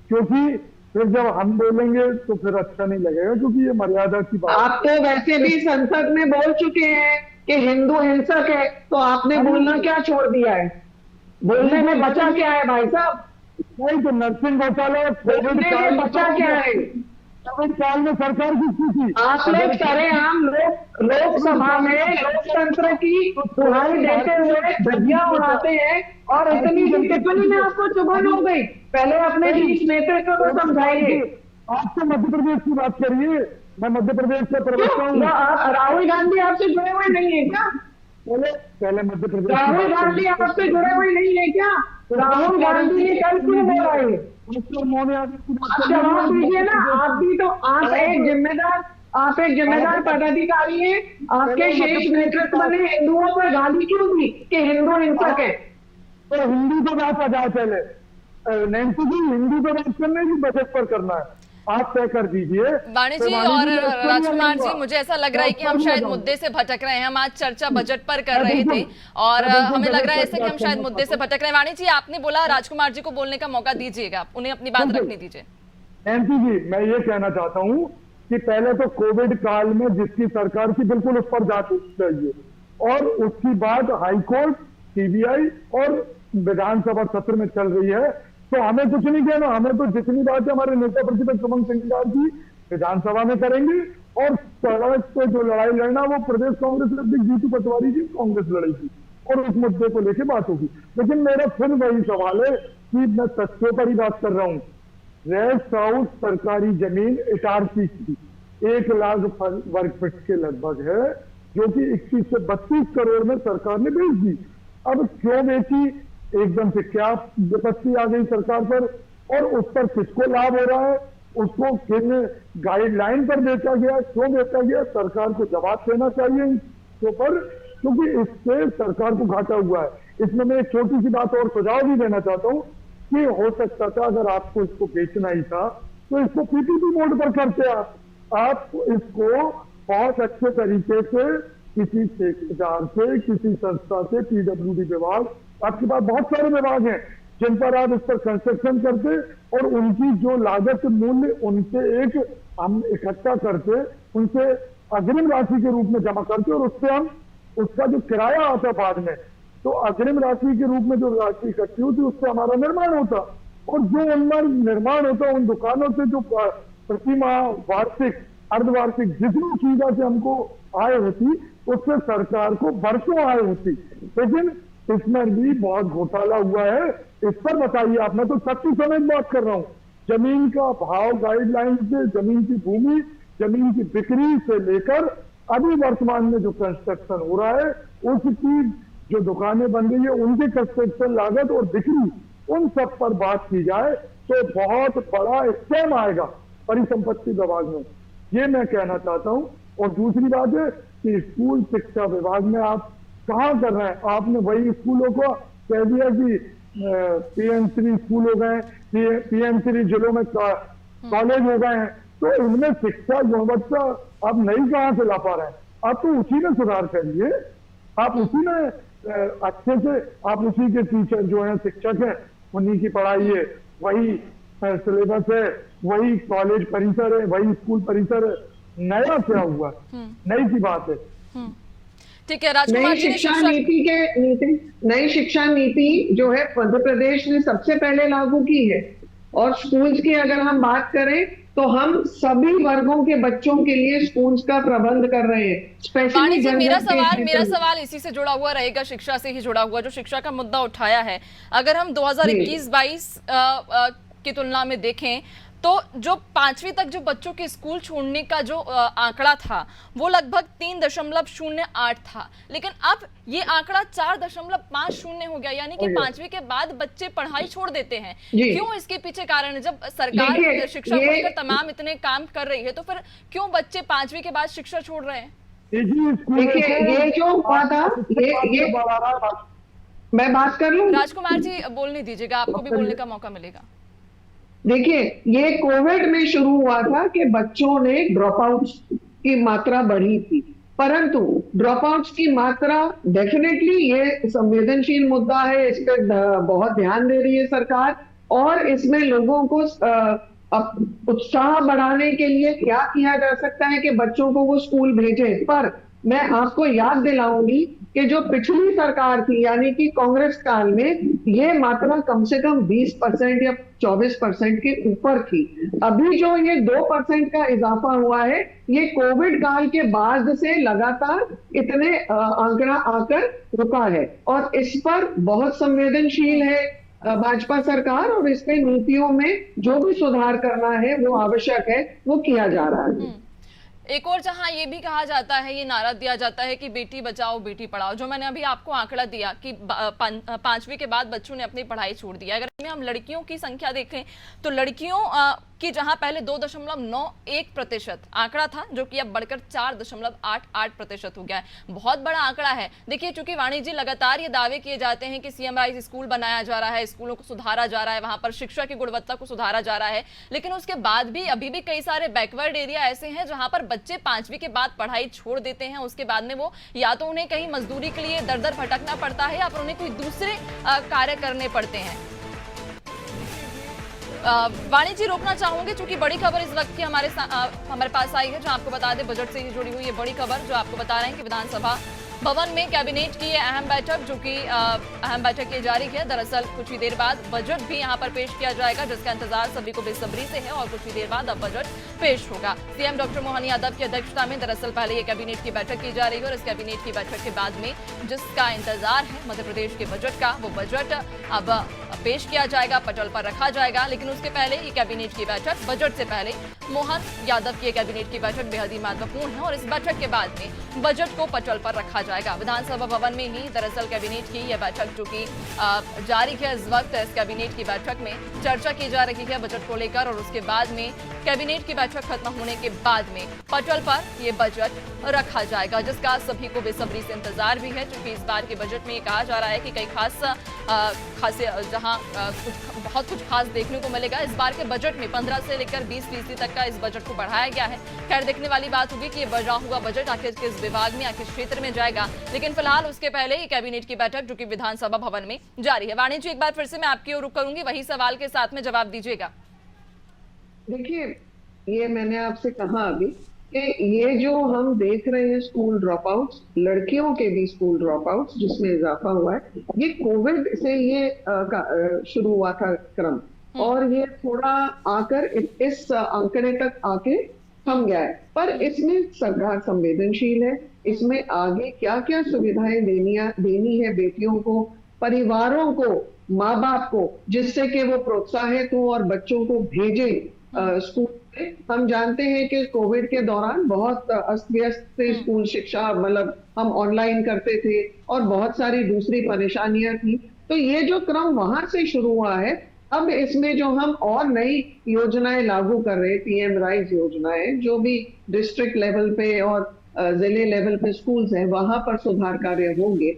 S4: क्योंकि फिर जब हम बोलेंगे तो फिर अच्छा नहीं लगेगा, क्योंकि ये मर्यादा की बात।
S5: आप तो वैसे भी संसद में बोल चुके हैं कि हिंदू हिंसक है, तो आपने बोलना क्या छोड़ दिया है? बोलने में बचा क्या है भाई साहब?
S4: नहीं तो नर्सिंग घोटाला
S5: बोलने में बचा क्या है?
S4: कोविड काल में सरकार किसकी थी?
S5: आप लोग सरेआम लोकसभा में लोकतंत्र की दुहाई देते हुए धज्जियां उड़ाते हैं, और इतनी टिप्पणी में आपको चुभन हो गई। पहले अपने शीर्ष नेतृत्व को समझाइए।
S4: आप तो मध्य प्रदेश की बात करिए, मैं मध्य प्रदेश से प्रवक्ता हूँ।
S5: राहुल गांधी आपसे जुड़े हुए नहीं है क्या?
S4: पहले मध्य प्रदेश,
S5: राहुल गांधी आपसे जुड़े हुए नहीं है क्या? राहुल गांधी ने कल क्यों बोला है? जवाब दीजिए ना। आप भी तो आप एक जिम्मेदार पदाधिकारी हैं। आपके शीर्ष नेतृत्व ने हिंदुओं पर गाली क्यों दी कि हिंदू हिंसक है?
S4: तो हिंदी को बात आ जाए पहले, नैन्सी जी, हिंदी को बात करना है कि बजट पर करना है, आप तय कर दीजिए।
S1: वाणी जी और राजकुमार जी, मुझे ऐसा लग रहा है कि हम शायद मुद्दे से भटक रहे हैं। हम आज चर्चा बजट पर कर रहे थे और हमें लग रहा है ऐसे कि हम शायद मुद्दे से भटक रहे हैं। वाणी जी, आपने बोला राजकुमार जी को बोलने का मौका दीजिएगा, उन्हें अपनी बात रखने दीजिए।
S4: नैन्सी जी, मैं ये कहना चाहता हूँ कि पहले तो कोविड काल में जिसकी सरकार की, बिल्कुल उस पर जांच होनी चाहिए, और उसकी बात हाईकोर्ट, सीबीआई और विधानसभा सत्र में चल रही है। तो हमें कुछ नहीं कहना, हमें तो जितनी बात है हमारे नेता प्रतिपक्ष उमंग सिंघार की विधानसभा में करेंगे, और सड़क पे जो लड़ाई लड़ना वो प्रदेश कांग्रेस अध्यक्ष जीतू पटवारी जी कांग्रेस लड़ेगी, और उस मुद्दे को लेकर बात होगी। लेकिन मेरा फिर वही सवाल है कि मैं तथ्यों पर ही बात कर रहा हूँ। रेस्ट हाउस सरकारी जमीन HRC की 1 लाख वर्ग फीट के लगभग है, जो कि 21 से 32 करोड़ में सरकार ने बेच दी। अब क्यों बेची? एकदम से क्या विपत्ति आ गई सरकार पर, और उस पर किसको लाभ हो रहा है, उसको किन गाइडलाइन पर बेचा गया, क्यों बेचा गया, सरकार को जवाब देना चाहिए इसके ऊपर, क्योंकि इससे सरकार को घाटा हुआ है। इसमें मैं एक छोटी सी बात और सुझाव भी देना चाहता हूँ कि हो सकता था अगर आपको इसको बेचना ही था तो इसको PPP मोड पर करते आप इसको बहुत अच्छे तरीके से किसी ठेकेदार से, किसी संस्था से, PWD विभाग, आपके पास बहुत सारे विभाग हैं जिन पर आप इस पर कंस्ट्रक्शन करते और उनकी जो लागत मूल्य उनसे एक हम इकट्ठा करते, उनसे अग्रिम राशि के रूप में जमा करते और उससे हम उसका जो किराया आता बाद में, तो अग्रिम राशि के रूप में जो राशि इकट्ठी होती उससे हमारा निर्माण होता, और जो निर्माण होता उन दुकानों से जो प्रतिमाह वार्षिक अर्धवार्षिक जितनी सुविधा से हमको आय होती उससे सरकार को वर्षों आय होती। लेकिन इसमें भी बहुत घोटाला हुआ है, इस पर बताइए आप। मैं तो सख्ती समेत बात कर रहा हूँ, जमीन का भाव गाइडलाइन से, जमीन की भूमि, जमीन की बिक्री से लेकर अभी वर्तमान में जो कंस्ट्रक्शन हो रहा है उसकी जो दुकानें बन रही है उनकी कंस्ट्रक्शन लागत और बिक्री, उन सब पर बात की जाए तो बहुत बड़ा स्कैम आएगा परिसंपत्ति विभाग में, ये मैं कहना चाहता हूं। और दूसरी बात है कि स्कूल शिक्षा विभाग में आप कहां कर रहे हैं, आपने वही स्कूलों को कह दिया कि PM3 स्कूल हो गए, PM3 जिलों में कॉलेज हो गए हैं, तो इनमें शिक्षा गुणवत्ता आप नई कहां से ला पा रहे हैं? आप तो उसी में सुधार करिए, आप उसी में अच्छे से, आप उसी के टीचर जो हैं, शिक्षक हैं, उन्हीं की पढ़ाई है, वही सिलेबस है, वही कॉलेज परिसर है, वही स्कूल परिसर है, नया क्या हुआ, नई की बात है।
S1: ठीक है राजकुमार जी,
S5: नई शिक्षा नीति जो है मध्य प्रदेश ने सबसे पहले लागू की है, और स्कूल्स की अगर हम बात करें तो हम सभी वर्गों के बच्चों के लिए स्कूल्स का प्रबंध कर रहे हैं। स्पेशली
S1: मेरा सवाल इसी से जुड़ा हुआ रहेगा, शिक्षा से ही जुड़ा हुआ, जो शिक्षा का मुद्दा उठाया है। अगर हम 2021-22 की तुलना में देखें तो जो 5वीं तक जो बच्चों के स्कूल छोड़ने का जो आंकड़ा था वो लगभग 3.08 था, लेकिन अब ये आंकड़ा 4.50 हो गया, यानी कि 5वीं के बाद बच्चे पढ़ाई छोड़ देते हैं। क्यों? इसके पीछे कारण है, जब सरकार शिक्षा को लेकर तमाम इतने काम कर रही है तो फिर क्यों बच्चे 5वीं के बाद शिक्षा छोड़ रहे हैं?
S5: देखिए ये जो हुआ था, ये मैं बात कर लूं?
S1: राजकुमार जी बोलने दीजिएगा, आपको भी बोलने का मौका मिलेगा।
S5: देखिए ये कोविड में शुरू हुआ था कि बच्चों ने ड्रॉप आउट्स की मात्रा बढ़ी थी, परंतु ड्रॉप आउट्स की मात्रा डेफिनेटली ये संवेदनशील मुद्दा है, इस पर बहुत ध्यान दे रही है सरकार, और इसमें लोगों को उत्साह बढ़ाने के लिए क्या किया जा सकता है कि बच्चों को वो स्कूल भेजें। पर मैं आपको याद दिलाऊंगी कि जो पिछली सरकार थी यानी कि कांग्रेस काल में ये मात्रा कम से कम 20% या 24% के ऊपर थी। अभी जो ये 2% का इजाफा हुआ है ये कोविड काल के बाद से लगातार इतने आंकड़ा आकर रुका है, और इस पर बहुत संवेदनशील है भाजपा सरकार, और इसमें नीतियों में जो भी सुधार करना है वो आवश्यक है वो किया जा रहा है।
S1: एक और जहां ये भी कहा जाता है, ये नारा दिया जाता है कि बेटी बचाओ बेटी पढ़ाओ, जो मैंने अभी आपको आंकड़ा दिया कि 5वीं के बाद बच्चों ने अपनी पढ़ाई छोड़ दिया। अगर हम लड़कियों की संख्या देखें तो लड़कियों की जहां पहले 2.91% आंकड़ा था, जो कि अब बढ़कर 4.88% हो गया है। बहुत बड़ा आंकड़ा है। देखिए, चूंकि वाणिज्य लगातार ये दावे किए जाते हैं कि CM राइज स्कूल बनाया जा रहा है, स्कूलों को सुधारा जा रहा है, वहां पर शिक्षा की गुणवत्ता को सुधारा जा रहा है, लेकिन उसके बाद भी अभी भी कई सारे बैकवर्ड एरिया ऐसे हैं जहां पर बच्चे 5वीं के बाद पढ़ाई छोड़ देते हैं। उसके बाद में वो या तो उन्हें कहीं मजदूरी के लिए दर दर भटकना पड़ता है या फिर उन्हें कोई दूसरे कार्य करने पड़ते हैं। वाणिज्य रोकना चाहूंगी क्योंकि बड़ी खबर इस वक्त की हमारे पास आई है, जो आपको बता दें बजट से ही जुड़ी हुई ये बड़ी खबर, जो आपको बता रहे हैं कि विधानसभा भवन में कैबिनेट की ये अहम बैठक, जो कि अहम बैठक की जा रही है। दरअसल कुछ ही देर बाद बजट भी यहां पर पेश किया जाएगा, जिसका इंतजार सभी को बेसब्री से है और कुछ ही देर बाद अब बजट पेश होगा। सीएम डॉक्टर मोहन यादव की अध्यक्षता में दरअसल पहले ये कैबिनेट की बैठक की जा रही है और इस कैबिनेट की बैठक के बाद में जिसका इंतजार है मध्य प्रदेश के बजट का, वो बजट अब पेश किया जाएगा, पटल पर रखा जाएगा। लेकिन उसके पहले ये कैबिनेट की बैठक, बजट से पहले मोहन यादव की कैबिनेट की बैठक बेहद ही महत्वपूर्ण है और इस बैठक के बाद में बजट को पटल पर रखा जाएगा। विधानसभा भवन में ही दरअसल कैबिनेट की यह बैठक जो कि जारी है इस वक्त, इस कैबिनेट की बैठक में चर्चा की जा रही है बजट को लेकर और उसके बाद में कैबिनेट की बैठक खत्म होने के बाद में पटल पर यह बजट रखा जाएगा, जिसका सभी को बेसब्री से इंतजार भी है। क्योंकि इस बार के बजट में ये कहा जा रहा है कि कई खासे जहां बहुत कुछ खास देखने को मिलेगा। इस बार के बजट में 15 से लेकर 20% तक का इस बजट को बढ़ाया गया है। खैर, देखने वाली बात होगी कि ये बढ़ा हुआ बजट आखिर किस विभाग में, आखिर क्षेत्र में जाएगा। लेकिन फिलहाल उसके पहले ये कैबिनेट की बैठक जो कि विधानसभा भवन में जारी है। वाणी जी, एक बार फिर से मैं आपकी ओर रुख करूंगी, वही सवाल के साथ में जवाब दीजिएगा।
S5: देखिए, ये मैंने आपसे कहा अभी कि ये जो हम देख रहे हैं स्कूल ड्रॉप आउट्स, लड़कियों के भी स्कूल ड्रॉप आउट्स जिसमें इजाफा हुआ है, ये कोविड से ये शुरू हुआ था क्रम और ये थोड़ा आकर इस आंकड़े तक आके थम गया है। पर इसमें सरकार संवेदनशील है, इसमें आगे क्या क्या सुविधाएं देनी है बेटियों को, परिवारों को, माँ बाप को, जिससे कि वो प्रोत्साहित हो और बच्चों को भेजें स्कूल। हम जानते हैं कि कोविड के दौरान बहुत अस्त व्यस्त स्कूल शिक्षा, मतलब हम ऑनलाइन करते थे और बहुत सारी दूसरी परेशानियां थी। तो ये जो क्रम वहां से शुरू हुआ है, अब इसमें जो हम और नई योजनाएं लागू कर रहे हैं, पीएम राइज योजनाएं, जो भी डिस्ट्रिक्ट लेवल पे और जिले लेवल पे स्कूल्स हैं, वहां पर सुधार कार्य होंगे।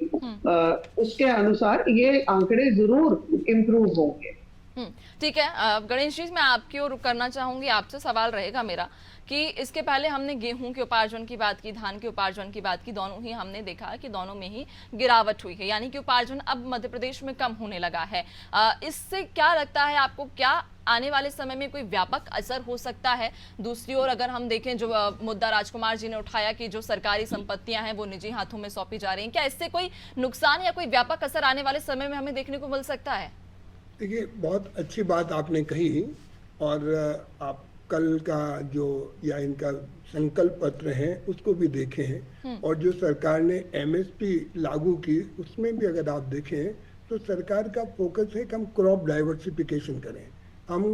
S5: उसके अनुसार ये आंकड़े जरूर इम्प्रूव होंगे।
S1: ठीक है गणेश जी, मैं आपकी ओर करना चाहूंगी। आपसे सवाल रहेगा मेरा कि इसके पहले हमने गेहूं के उपार्जन की बात की, धान के उपार्जन की बात की, दोनों ही हमने देखा कि दोनों में ही गिरावट हुई है, यानी कि उपार्जन अब मध्य प्रदेश में कम होने लगा है। इससे क्या लगता है आपको, क्या आने वाले समय में कोई व्यापक असर हो सकता है? दूसरी ओर अगर हम देखें, जो मुद्दा राजकुमार जी ने उठाया कि जो सरकारी संपत्तियां हैं वो निजी हाथों में सौंपी जा रही हैं, क्या इससे कोई नुकसान या कोई व्यापक असर आने वाले समय में हमें देखने को मिल सकता है?
S3: देखिए, बहुत अच्छी बात आपने कही और आप कल का जो या इनका संकल्प पत्र है उसको भी देखे हैं और जो सरकार ने एमएसपी लागू की उसमें भी अगर आप देखें तो सरकार का फोकस है कि हम क्रॉप डाइवर्सिफिकेशन करें। हम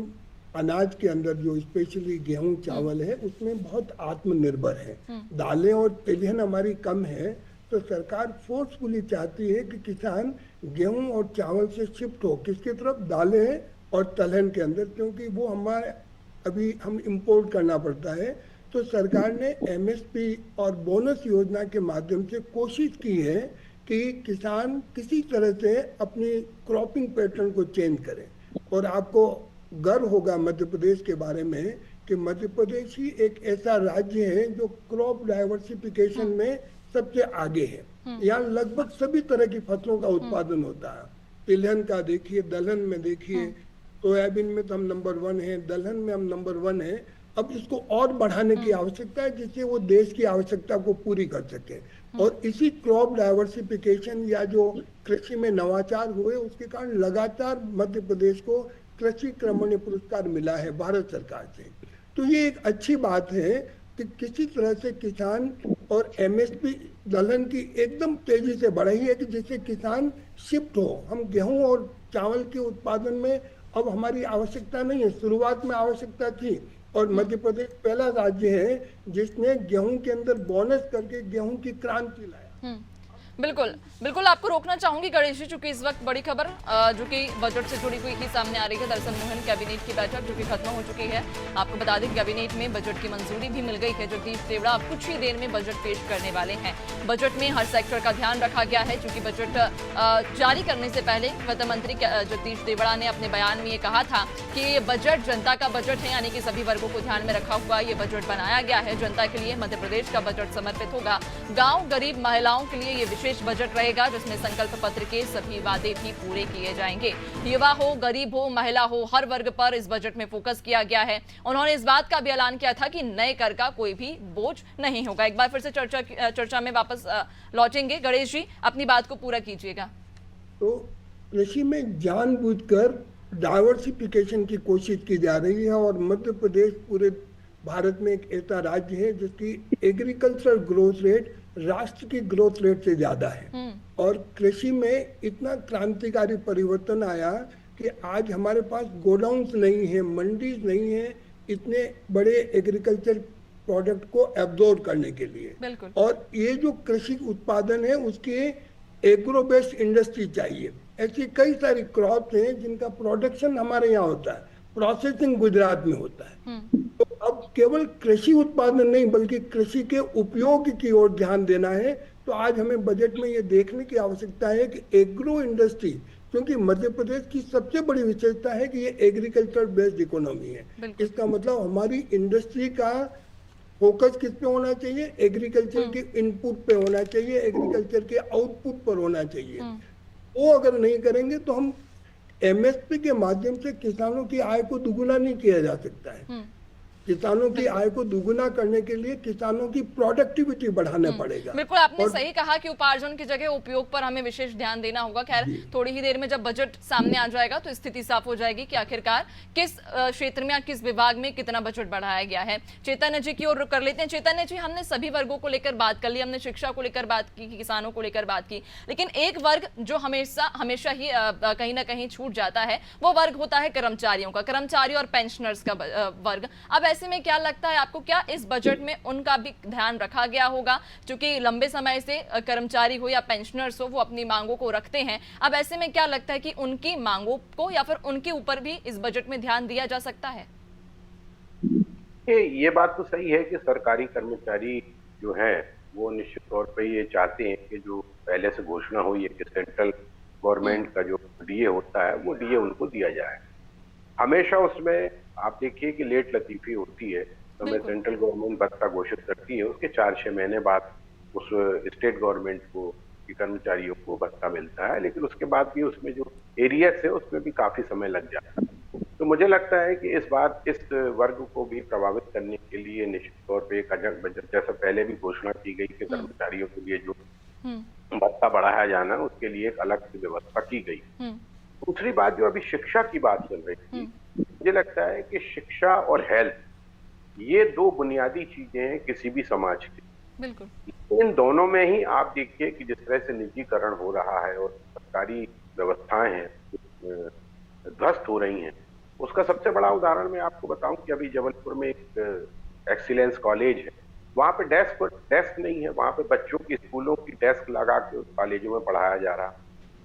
S3: अनाज के अंदर जो स्पेशली गेहूं चावल है उसमें बहुत आत्मनिर्भर है। दालें और तिलहन हमारी कम है, तो सरकार फोर्सफुली चाहती है कि किसान गेहूं और चावल से शिफ्ट हो किसकी तरफ, दालें और तिलहन के अंदर, क्योंकि वो हमारे अभी हम इंपोर्ट करना पड़ता है। तो सरकार ने एमएसपी और बोनस योजना के माध्यम से कोशिश की है कि किसान किसी तरह से अपनी क्रॉपिंग पैटर्न को चेंज करें। और आपको गर्व होगा मध्य प्रदेश के बारे में कि मध्य प्रदेश ही एक ऐसा राज्य है जो क्रॉप डाइवर्सिफिकेशन में सबसे आगे है। यहाँ लगभग सभी तरह की फसलों का उत्पादन होता है। तिलहन का देखिए, दलहन में देखिए, सोयाबीन में तो हम नंबर 1 है, दलहन में हम नंबर 1 है। अब इसको और बढ़ाने की आवश्यकता है जिससे वो देश की आवश्यकता को पूरी कर सके। और इसी क्रॉप डाइवर्सिफिकेशन या जो कृषि में नवाचार हुए उसके कारण लगातार मध्य प्रदेश को कृषि क्रमण्य पुरस्कार मिला है भारत सरकार से। तो ये एक अच्छी बात है कि किसी तरह से किसान और एमएसपी दलहन की एकदम तेजी से बढ़ रही है कि जिससे किसान शिफ्ट हो। हम गेहूं और चावल के उत्पादन में अब हमारी आवश्यकता नहीं है, शुरुआत में आवश्यकता थी और मध्य प्रदेश पहला राज्य है जिसने गेहूं के अंदर बोनस करके गेहूं की क्रांति लाया।
S1: बिल्कुल बिल्कुल, आपको रोकना चाहूंगी गणेश जी, चूंकि इस वक्त बड़ी खबर जो कि बजट से जुड़ी हुई ही सामने आ रही है। दरअसल मोहन कैबिनेट की बैठक जो कि खत्म हो चुकी है। आपको बता दें कैबिनेट में बजट की मंजूरी भी मिल गई है। जगदीश देवड़ा अब कुछ ही देर में बजट पेश करने वाले हैं। बजट में हर सेक्टर का ध्यान रखा गया है, क्योंकि बजट जारी करने से पहले वित्त मंत्री जगदीश देवड़ा ने अपने बयान में ये कहा था कि ये बजट जनता का बजट है, यानी कि सभी वर्गों को ध्यान में रखा हुआ ये बजट बनाया गया है। जनता के लिए मध्य प्रदेश का बजट समर्पित होगा। गाँव गरीब महिलाओं के लिए ये विशेष विशेष बजट रहेगा जिसमें संकल्प पत्र के सभी वादे भी पूरे किए जाएंगे। युवा हो, गरीब हो, महिला हो, हर वर्ग पर इस बजट में फोकस किया गया है। उन्होंने इस बात का भी ऐलान किया था कि नए कर का कोई भी बोझ नहीं होगा। एक बार फिर से चर्चा में वापस लौटेंगे। गणेश जी, अपनी बात को पूरा कीजिएगा।
S3: तो कृषि में जानबूझकर डाइवर्सिफिकेशन की कोशिश की जा रही है और मध्य प्रदेश पूरे भारत में एक ऐसा राज्य है जिसकी एग्रीकल्चर ग्रोथ रेट राष्ट्र की ग्रोथ रेट से ज्यादा है। और कृषि में इतना क्रांतिकारी परिवर्तन आया कि आज हमारे पास गोडाउन्स नहीं है, मंडीज नहीं है इतने बड़े एग्रीकल्चर प्रोडक्ट को एब्जॉर्ब करने के लिए। और ये जो कृषि उत्पादन है उसके एग्रो बेस्ड इंडस्ट्री चाहिए। ऐसी कई सारी क्रॉप्स हैं जिनका प्रोडक्शन हमारे यहाँ होता है, प्रोसेसिंग गुजरात में होता है। तो अब केवल कृषि उत्पादन नहीं बल्कि कृषि के उपयोग की ओर ध्यान देना है। तो आज हमें बजट में ये देखने की आवश्यकता है कि एग्रो इंडस्ट्री, क्योंकि मध्य प्रदेश की सबसे बड़ी विशेषता है कि ये एग्रीकल्चर बेस्ड इकोनॉमी है। इसका मतलब हमारी इंडस्ट्री का फोकस किस पे होना चाहिए? एग्रीकल्चर के इनपुट पे होना चाहिए, एग्रीकल्चर के आउटपुट पर होना चाहिए। वो अगर नहीं करेंगे तो हम एमएसपी के माध्यम से किसानों की आय को दुगुना नहीं किया जा सकता है। किसानों की आय को दुगुना करने के लिए किसानों की प्रोडक्टिविटी बढ़ाना पड़ेगा।
S1: बिल्कुल, आपने सही कहा कि उपार्जन की जगह उपयोग पर हमें विशेष ध्यान देना होगा। खैर, थोड़ी ही देर में जब बजट सामने आ जाएगा तो स्थिति साफ हो जाएगी कि आखिरकार किस क्षेत्र में या किस विभाग में कितना बजट बढ़ाया गया है। चैतन्य जी की ओर कर लेते हैं। चैतन्य जी, हमने सभी वर्गों को लेकर बात कर ली, हमने शिक्षा को लेकर बात की, किसानों को लेकर बात की, लेकिन एक वर्ग जो हमेशा ही कहीं ना कहीं छूट जाता है वो वर्ग होता है कर्मचारियों का, कर्मचारी और पेंशनर्स का वर्ग। अब ऐसे में क्या लगता है आपको, क्या इस बजट में उनका भी ध्यान रखा गया होगा? क्योंकि लंबे समय से कर्मचारी हो या पेंशनर्स हो वो अपनी मांगों को रखते हैं। अब ऐसे में क्या लगता है कि उनकी मांगों को या फिर उनके ऊपर भी इस बजट में ध्यान दिया जा सकता है?
S2: ये बात तो सही है कि सरकारी कर्मचारी जो है वो निश्चित तौर पे ये चाहते हैं कि जो पहले से घोषणा हुई है कि सेंट्रल गवर्नमेंट का जो डीए होता है वो डीए उनको दिया जाए। हमेशा उसमें आप देखिए कि लेट लतीफी होती है। तो मैं सेंट्रल गवर्नमेंट भत्ता घोषित करती है, उसके 4-6 महीने बाद उस स्टेट गवर्नमेंट को की कर्मचारियों को भत्ता मिलता है, लेकिन उसके बाद भी उसमें जो एरियस है उसमें भी काफी समय लग जाता है। तो मुझे लगता है कि इस बार इस वर्ग को भी प्रभावित करने के लिए निश्चित तौर पर एक अजग बजट, जैसा पहले भी घोषणा की गई कि कर्मचारियों के लिए जो भत्ता बढ़ाया जाना उसके लिए एक अलग से व्यवस्था की गई। दूसरी बात जो अभी शिक्षा की बात चल रही थी, मुझे लगता है कि शिक्षा और हेल्थ ये दो बुनियादी चीजें हैं किसी भी समाज की। बिल्कुल। इन दोनों में ही आप देखिए कि जिस तरह से निजीकरण हो रहा है और सरकारी व्यवस्थाएं हैं ध्वस्त हो रही हैं, उसका सबसे बड़ा उदाहरण मैं आपको बताऊं कि अभी जबलपुर में एक एक्सीलेंस कॉलेज है, वहां पे डेस्क नहीं है, वहां पे बच्चों की स्कूलों की डेस्क लगा के कॉलेजों में पढ़ाया जा रहा।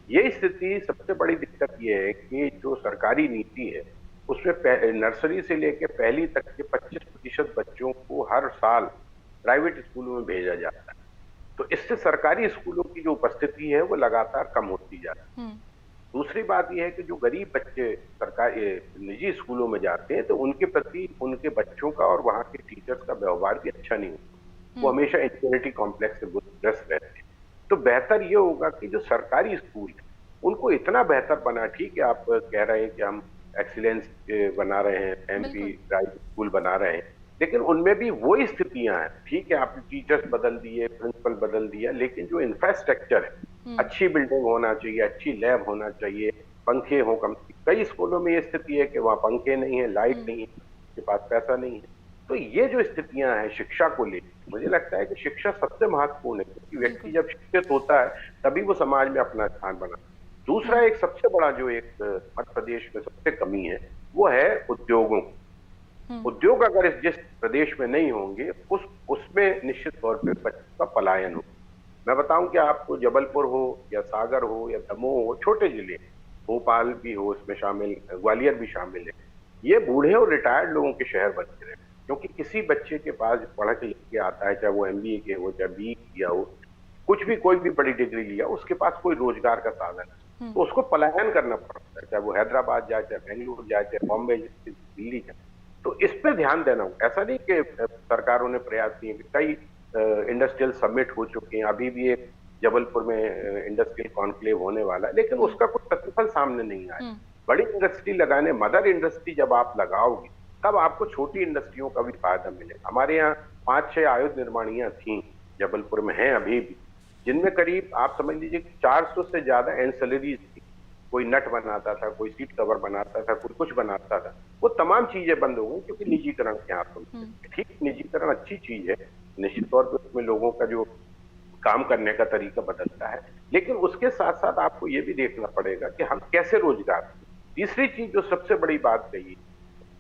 S2: ये स्थिति सबसे बड़ी दिक्कत ये है कि जो सरकारी नीति है उसमें नर्सरी से लेकर पहली तक के 25% बच्चों को हर साल प्राइवेट स्कूलों में भेजा जाता है। तो इससे सरकारी स्कूलों की जो उपस्थिति है वो लगातार कम होती जा रही है। दूसरी बात यह है कि जो गरीब बच्चे सरकारी निजी स्कूलों में जाते हैं तो उनके प्रति उनके बच्चों का और वहाँ के टीचर्स का व्यवहार भी अच्छा नहीं होता, वो हमेशा इंफीरियरिटी कॉम्प्लेक्स से ग्रस्त रहते हैं। तो बेहतर ये होगा कि जो सरकारी स्कूल है उनको इतना बेहतर बना, ठीक है आप कह रहे हैं कि हम एक्सीलेंस बना रहे हैं, एमपी प्राइवेट स्कूल बना रहे हैं, लेकिन उनमें भी वही स्थितियां हैं। ठीक है आपने टीचर्स बदल दिए, प्रिंसिपल बदल दिया, लेकिन जो इंफ्रास्ट्रक्चर है, अच्छी बिल्डिंग होना चाहिए, अच्छी लैब होना चाहिए, पंखे हो कम। कई स्कूलों में ये स्थिति है कि वहाँ पंखे नहीं है, लाइट नहीं है, उनके पास पैसा नहीं है। तो ये जो स्थितियां हैं शिक्षा को लेकर, मुझे लगता है कि शिक्षा सबसे महत्वपूर्ण है, क्योंकि व्यक्ति जब शिक्षित होता है तभी वो समाज में अपना स्थान बनाता है। दूसरा एक सबसे बड़ा जो एक मध्य प्रदेश में सबसे कमी है वो है उद्योगों। उद्योग अगर जिस प्रदेश में नहीं होंगे उसमें निश्चित तौर पे बच्चों का पलायन हो। मैं बताऊं कि आपको जबलपुर हो या सागर हो या दमोह हो, छोटे जिले, भोपाल भी हो इसमें शामिल, ग्वालियर भी शामिल है, ये बूढ़े और रिटायर्ड लोगों के शहर बन रहे हैं। क्योंकि किसी बच्चे के पास पढ़ के लिख के आता है, चाहे वो MBA के हो, चाहे BE किया हो, कुछ भी कोई भी बड़ी डिग्री लिया, उसके पास कोई रोजगार का साधन है, तो उसको पलायन करना पड़ता है, चाहे वो हैदराबाद जाए, चाहे बेंगलुरु जाए, चाहे बॉम्बे, दिल्ली जाए। तो इस पे ध्यान देना होगा। ऐसा नहीं कि सरकारों ने प्रयास किए, कई इंडस्ट्रियल समिट हो चुके हैं, अभी भी एक जबलपुर में इंडस्ट्रियल कॉन्क्लेव होने वाला है, लेकिन उसका कुछ प्रतिफल सामने नहीं आया। बड़ी इंडस्ट्री लगाने, मदर इंडस्ट्री जब आप लगाओगे तब आपको छोटी इंडस्ट्रियों का भी फायदा मिलेगा। हमारे यहाँ 5-6 आयुध निर्माणियां थी, जबलपुर में हैं अभी भी, जिनमें करीब आप समझ लीजिए 400 से ज्यादा एंसिलरीज थी। कोई नट बनाता था, कोई सीट कवर बनाता था, कोई कुछ बनाता था। वो तमाम चीजें बंद हो गई क्योंकि निजीकरण के हाथों में। ठीक, निजीकरण अच्छी चीज है, निश्चित तौर पर उसमें लोगों का जो काम करने का तरीका बदलता है, लेकिन उसके साथ साथ आपको ये भी देखना पड़ेगा कि हम कैसे रोजगार। तीसरी चीज जो सबसे बड़ी बात कही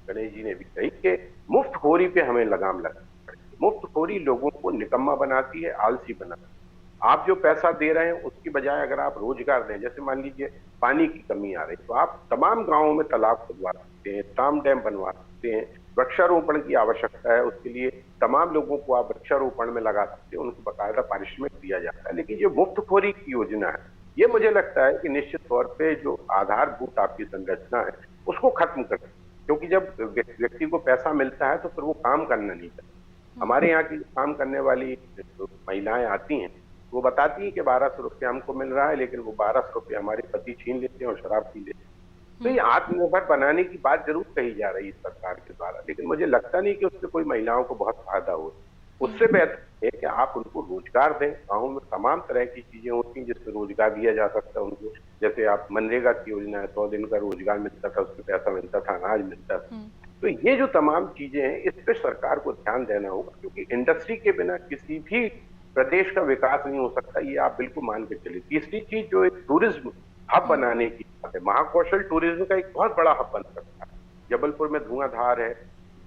S2: गणेश जी ने भी कही कि मुफ्तखोरी पे हमें लगाम लगानी पड़ेगी। मुफ्तखोरी लोगों को निकम्मा बनाती है, आलसी बनाती है। आप जो पैसा दे रहे हैं उसकी बजाय अगर आप रोजगार दें, जैसे मान लीजिए पानी की कमी आ रही, तो आप तमाम गांवों में तालाब खुदवा सकते हैं, ताम डैम बनवा सकते हैं। वृक्षारोपण की आवश्यकता है, उसके लिए तमाम लोगों को आप वृक्षारोपण में लगा सकते हैं, उनको बाकायदा पारिश्रमिक दिया जाता है। लेकिन ये मुफ्तखोरी की योजना है, ये मुझे लगता है कि निश्चित तौर पे जो आधारभूत आपकी संरचना है उसको खत्म करें, क्योंकि जब व्यक्ति को पैसा मिलता है तो फिर वो काम करना नहीं चाहता। हमारे यहाँ की काम करने वाली महिलाएं आती हैं, वो बताती है कि 1200 रुपये हमको मिल रहा है, लेकिन वो 1200 रुपये हमारे पति छीन लेते हैं और शराब पी लेते हैं। तो ये आत्मनिर्भर बनाने की बात जरूर कही जा रही है सरकार के द्वारा, लेकिन मुझे लगता नहीं कि उससे कोई महिलाओं को बहुत फायदा हो। उससे बेहतर है कि आप उनको रोजगार दें। गाँव में तमाम तरह की चीजें होती हैं जिससे रोजगार दिया जा सकता है उनको। जैसे आप मनरेगा की योजना है, 100 दिन का रोजगार मिलता था, उसमें पैसा मिलता था, अनाज मिलता था। तो ये जो तमाम चीजें हैं, इस पे सरकार को ध्यान देना होगा, क्योंकि इंडस्ट्री के बिना किसी भी प्रदेश का विकास नहीं हो सकता, ये आप बिल्कुल मान के चलिए। तीसरी चीज जो एक टूरिज्म हब बनाने की बात है, महाकौशल टूरिज्म का एक बहुत बड़ा हब बन सकता है। जबलपुर में धुआंधार है,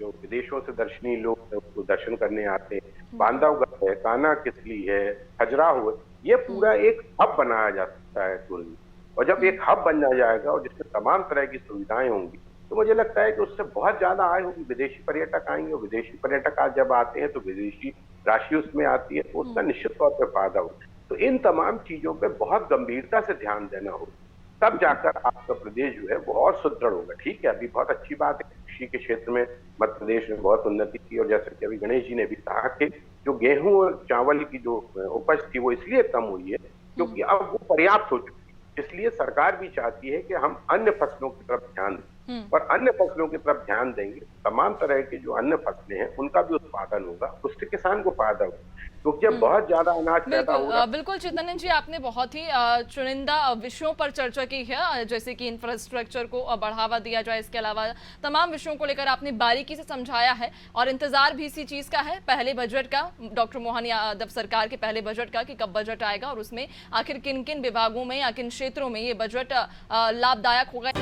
S2: जो विदेशों से दर्शनीय लोग उसको दर्शन करने आते हैं, बांधवगढ़ है, कान्हा किसली है, खजुराहो है, ये पूरा एक हब बनाया जा सकता है टूरिज्म। और जब एक हब बन जाएगा और जिसमें तमाम तरह की सुविधाएं होंगी, तो मुझे लगता है कि उससे बहुत ज्यादा आय होगी। विदेशी पर्यटक आएंगे, और विदेशी पर्यटक आज जब आते हैं तो विदेशी राशि उसमें आती है, तो उसका निश्चित तौर पर फायदा होगा। तो इन तमाम चीजों पे बहुत गंभीरता से ध्यान देना होगा, तब जाकर आपका प्रदेश जो है वो और सुदृढ़ होगा। ठीक है, अभी बहुत अच्छी बात है, कृषि के क्षेत्र में मध्य प्रदेश ने बहुत उन्नति की, और जैसे कि अभी गणेश जी ने भी कहा कि जो गेहूं और चावल की जो उपज थी वो इसलिए कम हुई है क्योंकि अब वो पर्याप्त हो चुकी है। इसलिए सरकार भी चाहती है कि हम अन्य फसलों की तरफ ध्यान दें, और अन्य फसलों की तरफ ध्यान देंगे, तमाम तरह के जो अन्य फसलें हैं उनका भी उत्पादन होगा, उससे किसान को फायदा होगा। क्योंकि जब बहुत ज्यादा अनाज पैदा होगा।
S1: बिल्कुल चित्तरंजन जी, आपने बहुत ही चुनिंदा विषयों पर चर्चा की है, जैसे कि इंफ्रास्ट्रक्चर को बढ़ावा दिया जाए, इसके अलावा तमाम विषयों को लेकर आपने बारीकी से समझाया है। और इंतजार भी इसी चीज का है, पहले बजट का, डॉक्टर मोहन यादव सरकार के पहले बजट का, कि कब बजट आएगा और उसमें आखिर किन किन विभागों में या किन क्षेत्रों में ये बजट लाभदायक होगा।